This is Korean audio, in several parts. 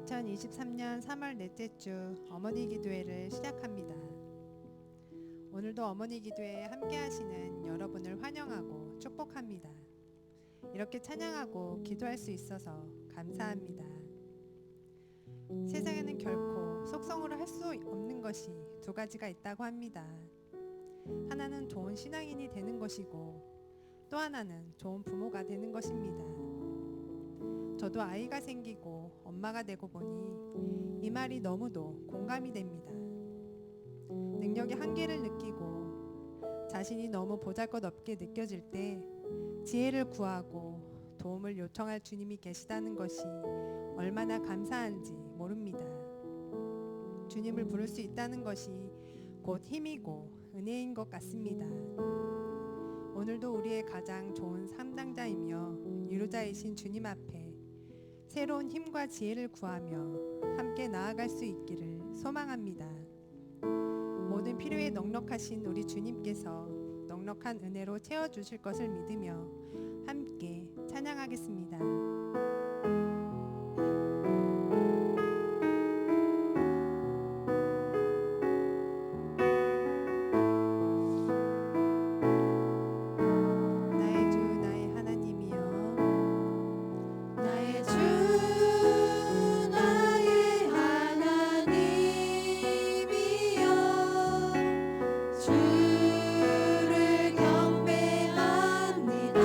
2023년 3월 넷째 주 어머니 기도회를 시작합니다. 오늘도 어머니 기도회에 함께 하시는 여러분을 환영하고 축복합니다. 이렇게 찬양하고 기도할 수 있어서 감사합니다. 세상에는 결코 속성으로 할 수 없는 것이 두 가지가 있다고 합니다. 하나는 좋은 신앙인이 되는 것이고 또 하나는 좋은 부모가 되는 것입니다. 저도 아이가 생기고 엄마가 되고 보니 이 말이 너무도 공감이 됩니다. 능력의 한계를 느끼고 자신이 너무 보잘것없게 느껴질 때 지혜를 구하고 도움을 요청할 주님이 계시다는 것이 얼마나 감사한지 모릅니다. 주님을 부를 수 있다는 것이 곧 힘이고 은혜인 것 같습니다. 오늘도 우리의 가장 좋은 상담자이며 유로자이신 주님 앞에 새로운 힘과 지혜를 구하며 함께 나아갈 수 있기를 소망합니다. 모든 필요에 넉넉하신 우리 주님께서 넉넉한 은혜로 채워주실 것을 믿으며 함께 찬양하겠습니다. 나의 주 나의 하나님이여 나의 주 나의 하나님이여 주를 경배합니다.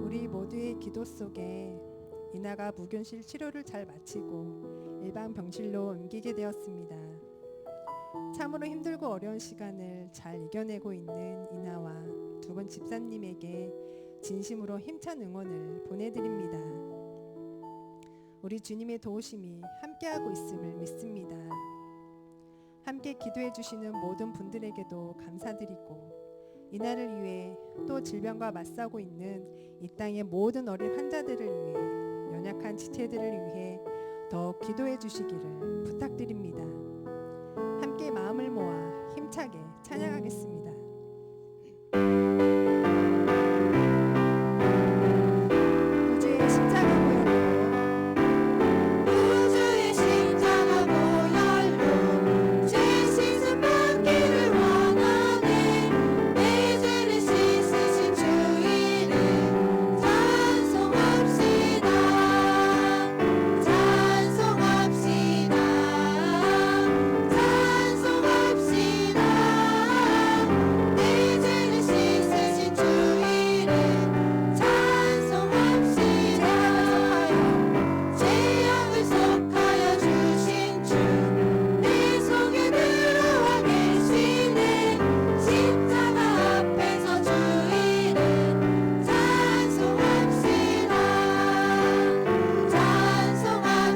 우리 모두의 기도 속에 이나가 무균실 치료를 잘 마치고 일반 병실로 옮기게 되었습니다. 참으로 힘들고 어려운 시간을 잘 이겨내고 있는 이나와 두분 집사님에게 진심으로 힘찬 응원을 보내드립니다. 우리 주님의 도우심이 함께하고 있음을 믿습니다. 함께 기도해 주시는 모든 분들에게도 감사드리고 이날을 위해 또 질병과 맞서고 있는 이 땅의 모든 어린 환자들을 위해 연약한 지체들을 위해 더 기도해 주시기를 부탁드립니다. 함께 마음을 모아 힘차게 찬양하겠습니다. 우주의 십자가 보혈로 우주의 십자가 보혈로 죄 씻음 받기를 원하네. 내 죄를 씻으신 주 이름 찬송합시다. 찬송합시다. 찬송합시다. 내 죄를 씻으신 주 이름 찬송합시다. 죄악을 속하여 주신 주 내 속에 들어와 계시네. 십자가 앞에서 주 이름 찬송합시다. 찬송합시다.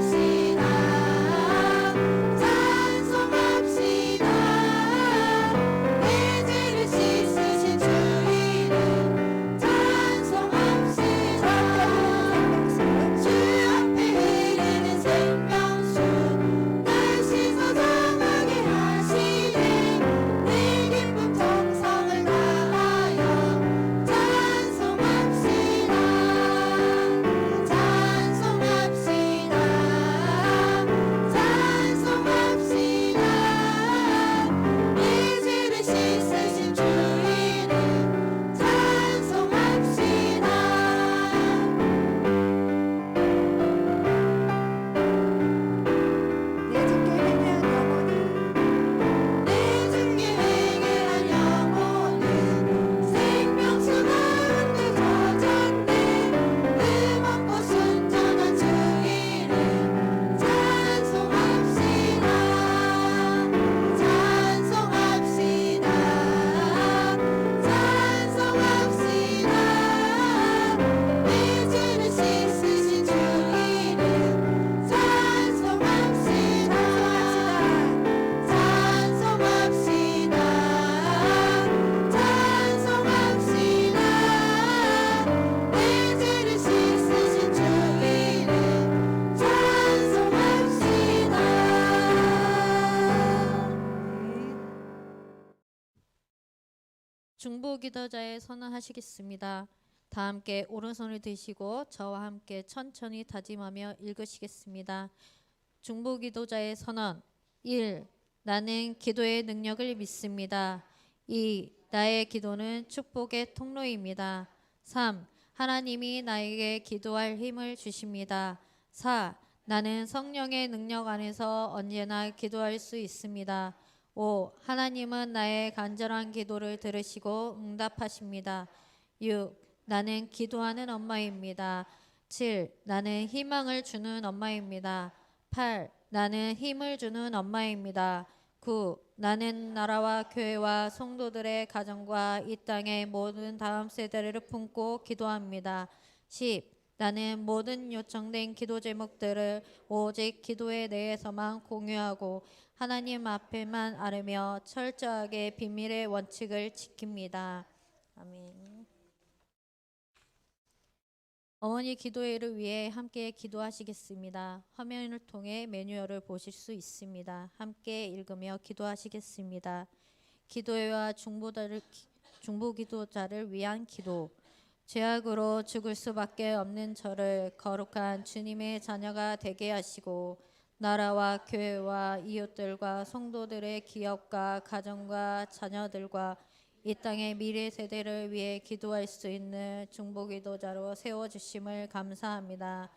찬송합시다. 내 죄를 씻으신 주 이름 찬송합시다. 주 앞에 흐르는 생명수 날 씻어 정하게 하시네. 내 기쁨 정성을 다하여 찬송합시다. 찬송합시다. 찬송합시다. 내 죄를 씻으신 주 이름 찬송합시다. 내 주께 회개한 영혼은 내 주께 회개한 영혼은 생명수 가운데 젖었네. 흠없고 순전한 주 이름 찬송합시다. 찬송합시다. 찬송합시다. 내 죄를 씻으신 주 이름 찬송합시다. 찬송합시다. 찬송합시다. 내 죄를 씻으신 주 이름 찬송합시다. 중보기도자의 선언하시겠습니다. 다 함께 오른손을 드시고 저와 함께 천천히 다짐하며 읽으시겠습니다. 중보기도자의 선언 1. 나는 기도의 능력을 믿습니다. 2. 나의 기도는 축복의 통로입니다. 3. 하나님이 나에게 기도할 힘을 주십니다. 4. 나는 성령의 능력 안에서 언제나 기도할 수 있습니다. 5. 하나님은 나의 간절한 기도를 들으시고 응답하십니다. 6. 나는 기도하는 엄마입니다. 7. 나는 희망을 주는 엄마입니다. 8. 나는 힘을 주는 엄마입니다. 9. 나는 나라와 교회와 성도들의 가정과 이 땅의 모든 다음 세대를 품고 기도합니다. 10. 나는 모든 요청된 기도 제목들을 오직 기도회 내에서만 공유하고 하나님 앞에만 아뢰며 철저하게 비밀의 원칙을 지킵니다. 아멘. 어머니 기도회를 위해 함께 기도하시겠습니다. 화면을 통해 매뉴얼을 보실 수 있습니다. 함께 읽으며 기도하시겠습니다. 기도회와 중보기도자를 위한 기도. 죄악으로 죽을 수밖에 없는 저를 거룩한 주님의 자녀가 되게 하시고 나라와 교회와 이웃들과 성도들의 기업과 가정과 자녀들과 이 땅의 미래 세대를 위해 기도할 수 있는 중보기도자로 세워주심을 감사합니다.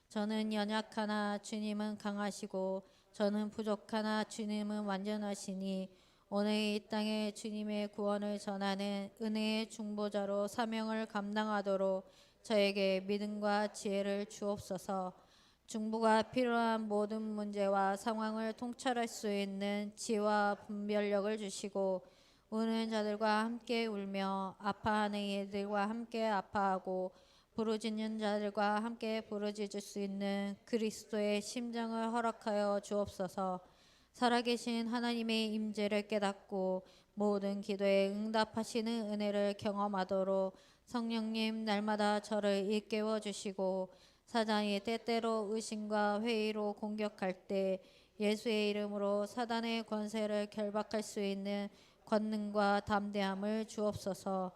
저는 연약하나 주님은 강하시고 저는 부족하나 주님은 완전하시니 오늘 이 땅에 주님의 구원을 전하는 은혜의 중보자로 사명을 감당하도록 저에게 믿음과 지혜를 주옵소서. 중보가 필요한 모든 문제와 상황을 통찰할 수 있는 지혜와 분별력을 주시고 우는 자들과 함께 울며 아파하는 이들과 함께 아파하고 부르짖는 자들과 함께 부르짖을 수 있는 그리스도의 심정을 허락하여 주옵소서. 살아계신 하나님의 임재를 깨닫고 모든 기도에 응답하시는 은혜를 경험하도록 성령님 날마다 저를 일깨워 주시고 사단이 때때로 의심과 회의로 공격할 때 예수의 이름으로 사단의 권세를 결박할 수 있는 권능과 담대함을 주옵소서.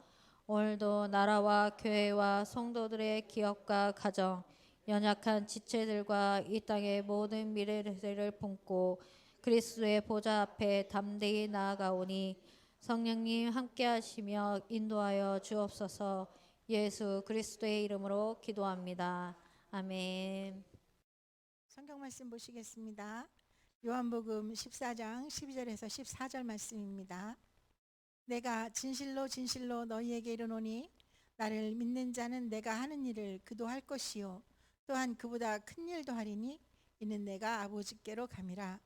오늘도 나라와 교회와 성도들의 기업과 가정, 연약한 지체들과 이 땅의 모든 미래를 품고 그리스도의 보좌 앞에 담대히 나아가오니 성령님 함께하시며 인도하여 주옵소서. 예수 그리스도의 이름으로 기도합니다. 아멘. 성경 말씀 보시겠습니다. 요한복음 14장 12절에서 14절 말씀입니다. 내가 진실로 진실로 너희에게 이르노니 나를 믿는 자는 내가 하는 일을 그도 할 것이요 또한 그보다 큰 일도 하리니 이는 내가 아버지께로 감이라.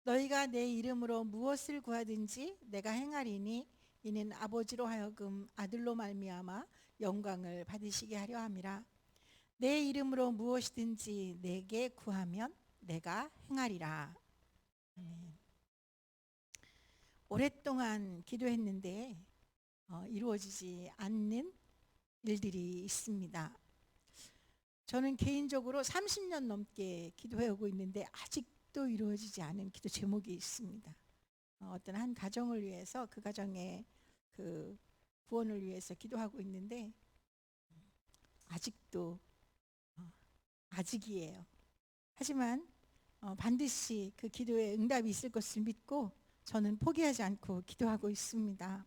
너희가 내 이름으로 무엇을 구하든지 내가 행하리니 이는 아버지로 하여금 아들로 말미암아 영광을 받으시게 하려 함이라. 내 이름으로 무엇이든지 내게 구하면 내가 행하리라. 아멘. 오랫동안 기도했는데 이루어지지 않는 일들이 있습니다. 저는 개인적으로 30년 넘게 기도해오고 있는데 아직도 이루어지지 않은 기도 제목이 있습니다. 어떤 한 가정을 위해서 그 가정의 그 구원을 위해서 기도하고 있는데 아직도 아직이에요. 하지만 반드시 그 기도에 응답이 있을 것을 믿고 저는 포기하지 않고 기도하고 있습니다.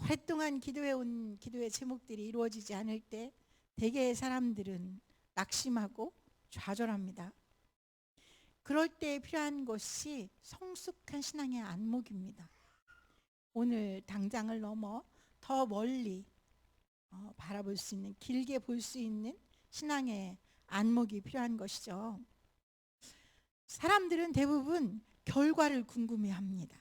오랫동안 기도해온 기도의 제목들이 이루어지지 않을 때 대개의 사람들은 낙심하고 좌절합니다. 그럴 때 필요한 것이 성숙한 신앙의 안목입니다. 오늘 당장을 넘어 더 멀리 바라볼 수 있는, 길게 볼 수 있는 신앙의 안목이 필요한 것이죠. 사람들은 대부분 결과를 궁금해합니다.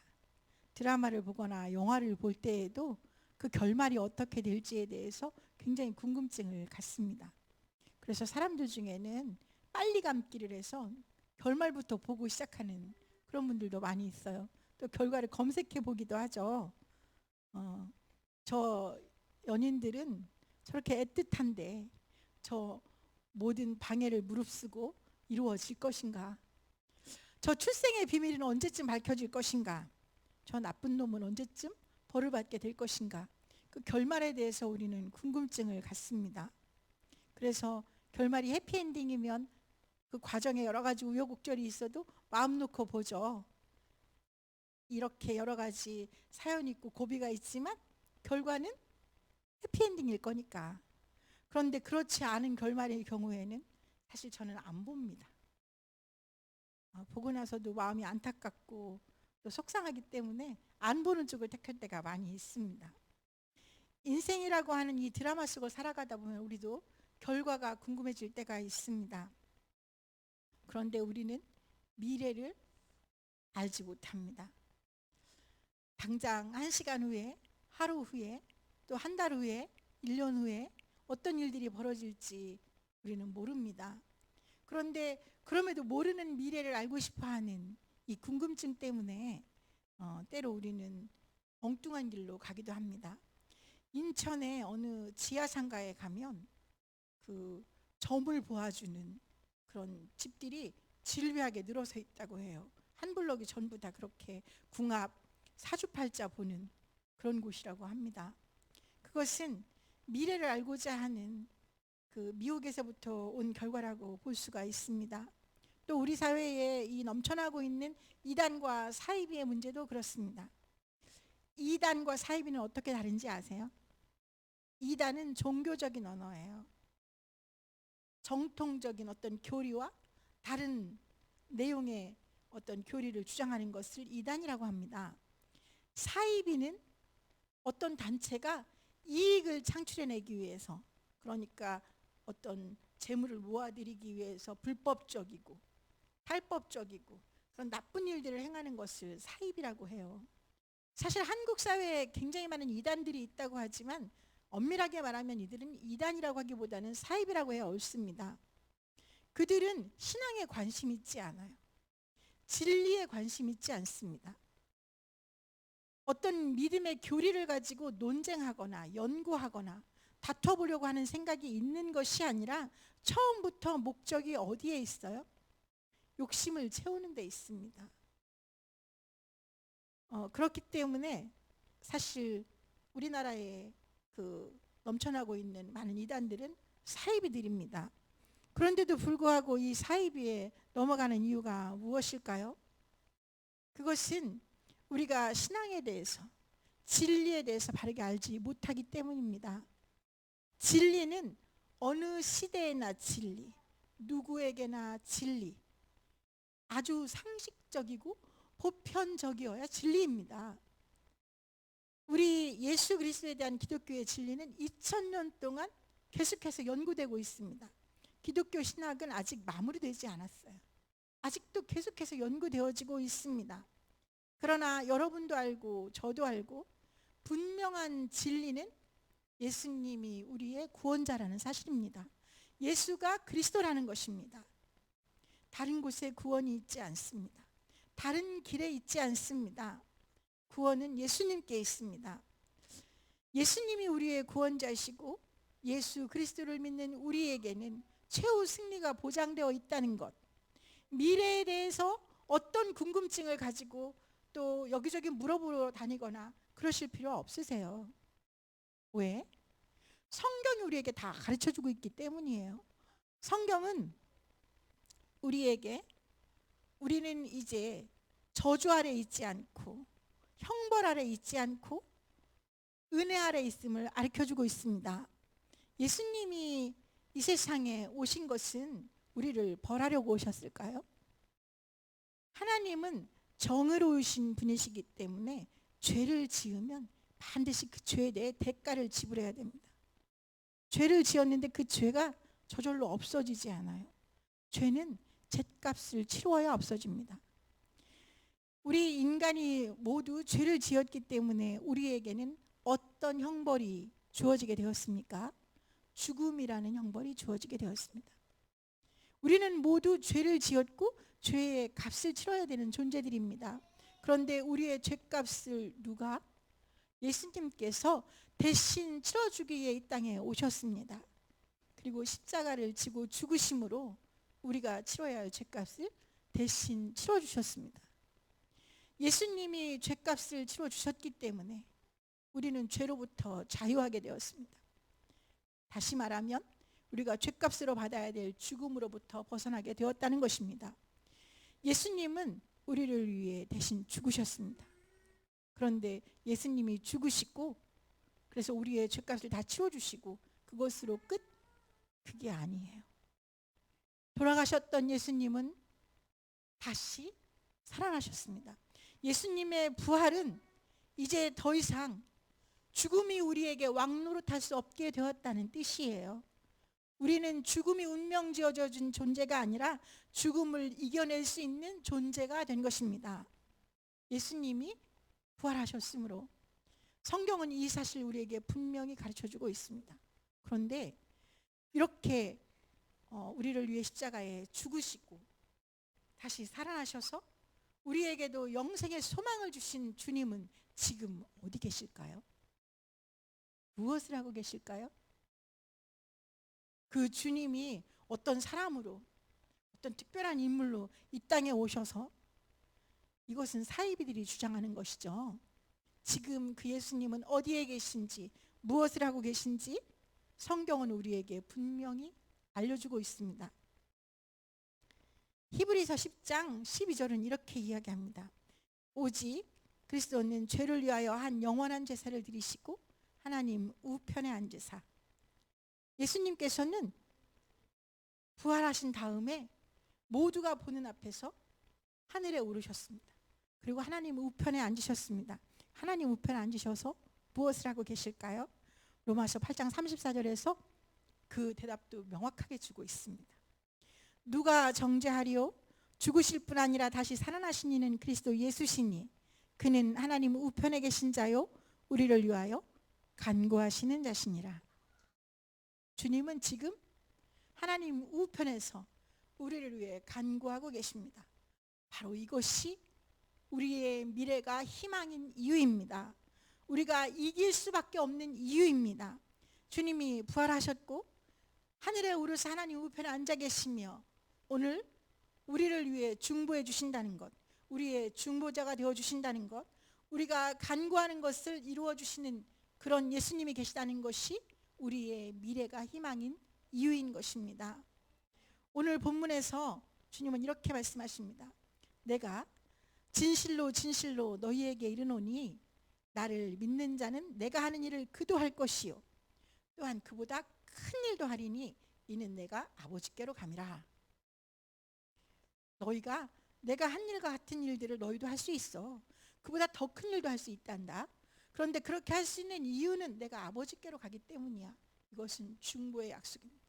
드라마를 보거나 영화를 볼 때에도 그 결말이 어떻게 될지에 대해서 굉장히 궁금증을 갖습니다. 그래서 사람들 중에는 빨리 감기를 해서 결말부터 보고 시작하는 그런 분들도 많이 있어요. 또 결과를 검색해 보기도 하죠. 저 연인들은 저렇게 애틋한데 저 모든 방해를 무릅쓰고 이루어질 것인가? 저 출생의 비밀은 언제쯤 밝혀질 것인가? 저 나쁜 놈은 언제쯤 벌을 받게 될 것인가? 그 결말에 대해서 우리는 궁금증을 갖습니다. 그래서 결말이 해피엔딩이면 그 과정에 여러 가지 우여곡절이 있어도 마음 놓고 보죠. 이렇게 여러 가지 사연이 있고 고비가 있지만 결과는 해피엔딩일 거니까. 그런데 그렇지 않은 결말의 경우에는 사실 저는 안 봅니다. 보고 나서도 마음이 안타깝고 또 속상하기 때문에 안 보는 쪽을 택할 때가 많이 있습니다. 인생이라고 하는 이 드라마 속을 살아가다 보면 우리도 결과가 궁금해질 때가 있습니다. 그런데 우리는 미래를 알지 못합니다. 당장 1시간 후에, 하루 후에, 또 한 달 후에, 1년 후에 어떤 일들이 벌어질지 우리는 모릅니다. 그런데 그럼에도 모르는 미래를 알고 싶어하는 이 궁금증 때문에 때로 우리는 엉뚱한 길로 가기도 합니다. 인천의 어느 지하상가에 가면 그 점을 보아주는 그런 집들이 질비하게 늘어서 있다고 해요. 한 블럭이 전부 다 그렇게 궁합, 사주팔자 보는 그런 곳이라고 합니다. 그것은 미래를 알고자 하는 그 미혹에서부터 온 결과라고 볼 수가 있습니다. 또 우리 사회에 이 넘쳐나고 있는 이단과 사이비의 문제도 그렇습니다. 이단과 사이비는 어떻게 다른지 아세요? 이단은 종교적인 언어예요. 정통적인 어떤 교리와 다른 내용의 어떤 교리를 주장하는 것을 이단이라고 합니다. 사이비는 어떤 단체가 이익을 창출해내기 위해서 그러니까 어떤 재물을 모아들이기 위해서 불법적이고 탈법적이고 그런 나쁜 일들을 행하는 것을 사입이라고 해요. 사실 한국 사회에 굉장히 많은 이단들이 있다고 하지만 엄밀하게 말하면 이들은 이단이라고 하기보다는 사입이라고 해야 옳습니다. 그들은 신앙에 관심 있지 않아요. 진리에 관심 있지 않습니다. 어떤 믿음의 교리를 가지고 논쟁하거나 연구하거나 다퉈보려고 하는 생각이 있는 것이 아니라 처음부터 목적이 어디에 있어요? 욕심을 채우는 데 있습니다. 그렇기 때문에 사실 우리나라에 그 넘쳐나고 있는 많은 이단들은 사이비들입니다. 그런데도 불구하고 이 사이비에 넘어가는 이유가 무엇일까요? 그것은 우리가 신앙에 대해서, 진리에 대해서 바르게 알지 못하기 때문입니다. 진리는 어느 시대에나 진리, 누구에게나 진리, 아주 상식적이고 보편적이어야 진리입니다. 우리 예수 그리스도에 대한 기독교의 진리는 2000년 동안 계속해서 연구되고 있습니다. 기독교 신학은 아직 마무리되지 않았어요. 아직도 계속해서 연구되어지고 있습니다. 그러나 여러분도 알고 저도 알고 분명한 진리는 예수님이 우리의 구원자라는 사실입니다. 예수가 그리스도라는 것입니다. 다른 곳에 구원이 있지 않습니다. 다른 길에 있지 않습니다. 구원은 예수님께 있습니다. 예수님이 우리의 구원자이시고 예수 그리스도를 믿는 우리에게는 최후 승리가 보장되어 있다는 것, 미래에 대해서 어떤 궁금증을 가지고 또 여기저기 물어보러 다니거나 그러실 필요 없으세요. 왜? 성경이 우리에게 다 가르쳐주고 있기 때문이에요. 성경은 우리에게 우리는 이제 저주 아래 있지 않고 형벌 아래 있지 않고 은혜 아래 있음을 가르쳐주고 있습니다. 예수님이 이 세상에 오신 것은 우리를 벌하려고 오셨을까요? 하나님은 정의로우신 분이시기 때문에 죄를 지으면 반드시 그 죄에 대해 대가를 지불해야 됩니다. 죄를 지었는데 그 죄가 저절로 없어지지 않아요. 죄는 죗값을 치루어야 없어집니다. 우리 인간이 모두 죄를 지었기 때문에 우리에게는 어떤 형벌이 주어지게 되었습니까? 죽음이라는 형벌이 주어지게 되었습니다. 우리는 모두 죄를 지었고 죄의 값을 치러야 되는 존재들입니다. 그런데 우리의 죄값을 누가? 예수님께서 대신 치러주기 위해 이 땅에 오셨습니다. 그리고 십자가를 지고 죽으심으로 우리가 치러야 할 죄값을 대신 치러주셨습니다. 예수님이 죄값을 치러주셨기 때문에 우리는 죄로부터 자유하게 되었습니다. 다시 말하면 우리가 죄값으로 받아야 될 죽음으로부터 벗어나게 되었다는 것입니다. 예수님은 우리를 위해 대신 죽으셨습니다. 그런데 예수님이 죽으시고 그래서 우리의 죄값을 다 치워주시고 그것으로 끝? 그게 아니에요. 돌아가셨던 예수님은 다시 살아나셨습니다. 예수님의 부활은 이제 더 이상 죽음이 우리에게 왕노릇할 수 없게 되었다는 뜻이에요. 우리는 죽음이 운명 지어준 존재가 아니라 죽음을 이겨낼 수 있는 존재가 된 것입니다. 예수님이 부활하셨으므로 성경은 이 사실을 우리에게 분명히 가르쳐주고 있습니다. 그런데 이렇게 우리를 위해 십자가에 죽으시고 다시 살아나셔서 우리에게도 영생의 소망을 주신 주님은 지금 어디 계실까요? 무엇을 하고 계실까요? 그 주님이 어떤 사람으로 어떤 특별한 인물로 이 땅에 오셔서 이것은 사이비들이 주장하는 것이죠. 지금 그 예수님은 어디에 계신지 무엇을 하고 계신지 성경은 우리에게 분명히 알려주고 있습니다. 히브리서 10장 12절은 이렇게 이야기합니다. 오직 그리스도는 죄를 위하여 한 영원한 제사를 드리시고 하나님 우편에 앉으사. 예수님께서는 부활하신 다음에 모두가 보는 앞에서 하늘에 오르셨습니다. 그리고 하나님 우편에 앉으셨습니다. 하나님 우편에 앉으셔서 무엇을 하고 계실까요? 로마서 8장 34절에서 그 대답도 명확하게 주고 있습니다. 누가 정죄하리요? 죽으실 뿐 아니라 다시 살아나신 이는 그리스도 예수시니 그는 하나님 우편에 계신 자요 우리를 위하여 간구하시는 자시니라. 주님은 지금 하나님 우편에서 우리를 위해 간구하고 계십니다. 바로 이것이 우리의 미래가 희망인 이유입니다. 우리가 이길 수밖에 없는 이유입니다. 주님이 부활하셨고 하늘에 오르사 하나님 우편에 앉아 계시며 오늘 우리를 위해 중보해 주신다는 것, 우리의 중보자가 되어 주신다는 것, 우리가 간구하는 것을 이루어 주시는 그런 예수님이 계시다는 것이 우리의 미래가 희망인 이유인 것입니다. 오늘 본문에서 주님은 이렇게 말씀하십니다. 내가 진실로 진실로 너희에게 이르노니 나를 믿는 자는 내가 하는 일을 그도 할 것이요 또한 그보다 큰 일도 하리니 이는 내가 아버지께로 감이라. 너희가 내가 한 일과 같은 일들을 너희도 할 수 있어. 그보다 더 큰 일도 할 수 있단다. 그런데 그렇게 할 수 있는 이유는 내가 아버지께로 가기 때문이야. 이것은 중보의 약속입니다.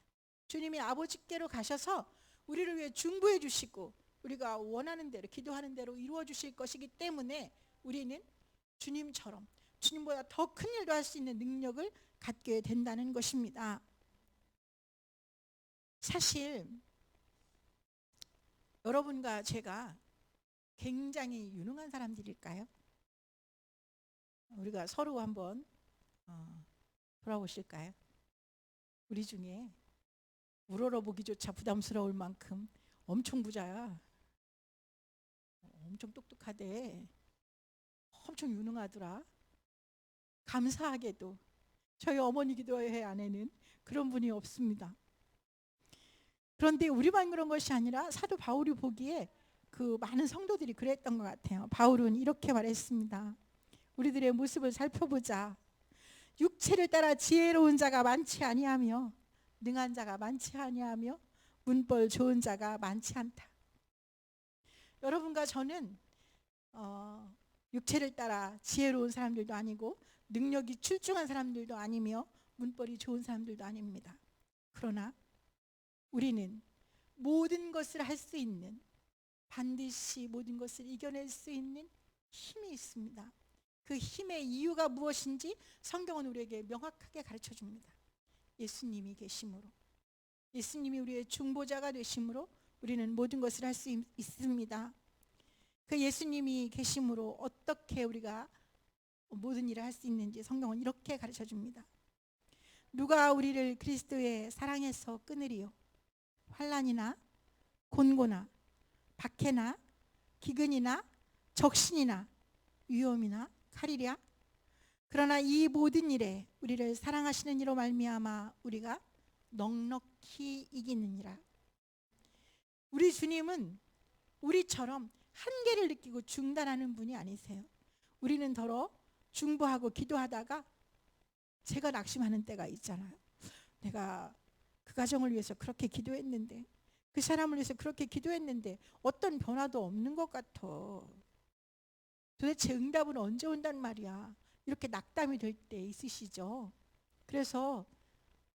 주님이 아버지께로 가셔서 우리를 위해 중보해 주시고 우리가 원하는 대로 기도하는 대로 이루어 주실 것이기 때문에 우리는 주님처럼 주님보다 더 큰 일도 할 수 있는 능력을 갖게 된다는 것입니다. 사실 여러분과 제가 굉장히 유능한 사람들일까요? 우리가 서로 한번 돌아보실까요? 우리 중에 우러러보기조차 부담스러울 만큼 엄청 부자야. 엄청 똑똑하대. 엄청 유능하더라. 감사하게도 저희 어머니기도 해 아내는 그런 분이 없습니다. 그런데 우리만 그런 것이 아니라 사도 바울이 보기에 그 많은 성도들이 그랬던 것 같아요. 바울은 이렇게 말했습니다. 우리들의 모습을 살펴보자. 육체를 따라 지혜로운 자가 많지 아니하며 능한 자가 많지 아니하며 문벌 좋은 자가 많지 않다. 여러분과 저는 육체를 따라 지혜로운 사람들도 아니고 능력이 출중한 사람들도 아니며 문벌이 좋은 사람들도 아닙니다. 그러나 우리는 모든 것을 할 수 있는, 반드시 모든 것을 이겨낼 수 있는 힘이 있습니다. 그 힘의 이유가 무엇인지 성경은 우리에게 명확하게 가르쳐 줍니다. 예수님이 계심으로, 예수님이 우리의 중보자가 되심으로 우리는 모든 것을 할 수 있습니다. 그 예수님이 계심으로 어떻게 우리가 모든 일을 할 수 있는지 성경은 이렇게 가르쳐 줍니다. 누가 우리를 그리스도의 사랑에서 끊으리요? 환난이나 곤고나 박해나 기근이나 적신이나 위험이나 칼이랴. 그러나 이 모든 일에 우리를 사랑하시는 이로 말미암아 우리가 넉넉히 이기느니라. 우리 주님은 우리처럼 한계를 느끼고 중단하는 분이 아니세요. 우리는 더러 중보하고 기도하다가 제가 낙심하는 때가 있잖아요. 내가 그 가정을 위해서 그렇게 기도했는데, 그 사람을 위해서 그렇게 기도했는데 어떤 변화도 없는 것 같아. 도대체 응답은 언제 온단 말이야. 이렇게 낙담이 될 때 있으시죠. 그래서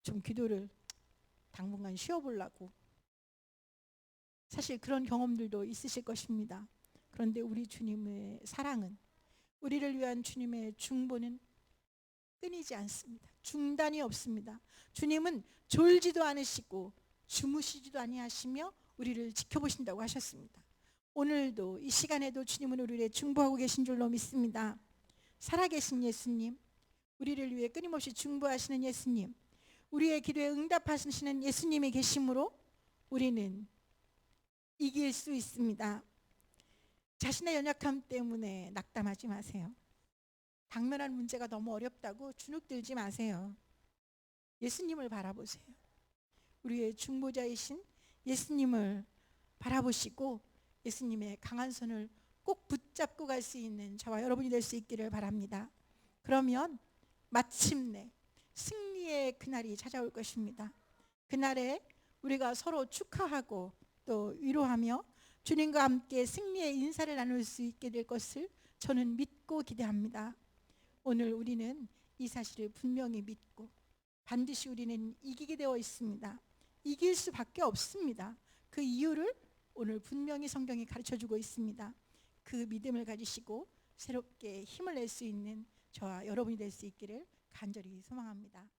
좀 기도를 당분간 쉬어보려고. 사실 그런 경험들도 있으실 것입니다. 그런데 우리 주님의 사랑은, 우리를 위한 주님의 중보는 끊이지 않습니다. 중단이 없습니다. 주님은 졸지도 않으시고 주무시지도 아니하시며 우리를 지켜보신다고 하셨습니다. 오늘도 이 시간에도 주님은 우리를 중보하고 계신 줄로 믿습니다. 살아계신 예수님, 우리를 위해 끊임없이 중보하시는 예수님, 우리의 기도에 응답하시는 예수님이 계심으로 우리는 이길 수 있습니다. 자신의 연약함 때문에 낙담하지 마세요. 당면한 문제가 너무 어렵다고 주눅들지 마세요. 예수님을 바라보세요. 우리의 중보자이신 예수님을 바라보시고 예수님의 강한 손을 꼭 붙잡고 갈 수 있는 저와 여러분이 될 수 있기를 바랍니다. 그러면 마침내 승리의 그날이 찾아올 것입니다. 그날에 우리가 서로 축하하고 또 위로하며 주님과 함께 승리의 인사를 나눌 수 있게 될 것을 저는 믿고 기대합니다. 오늘 우리는 이 사실을 분명히 믿고 반드시 우리는 이기게 되어 있습니다. 이길 수밖에 없습니다. 그 이유를 오늘 분명히 성경이 가르쳐주고 있습니다. 그 믿음을 가지시고 새롭게 힘을 낼 수 있는 저와 여러분이 될 수 있기를 간절히 소망합니다.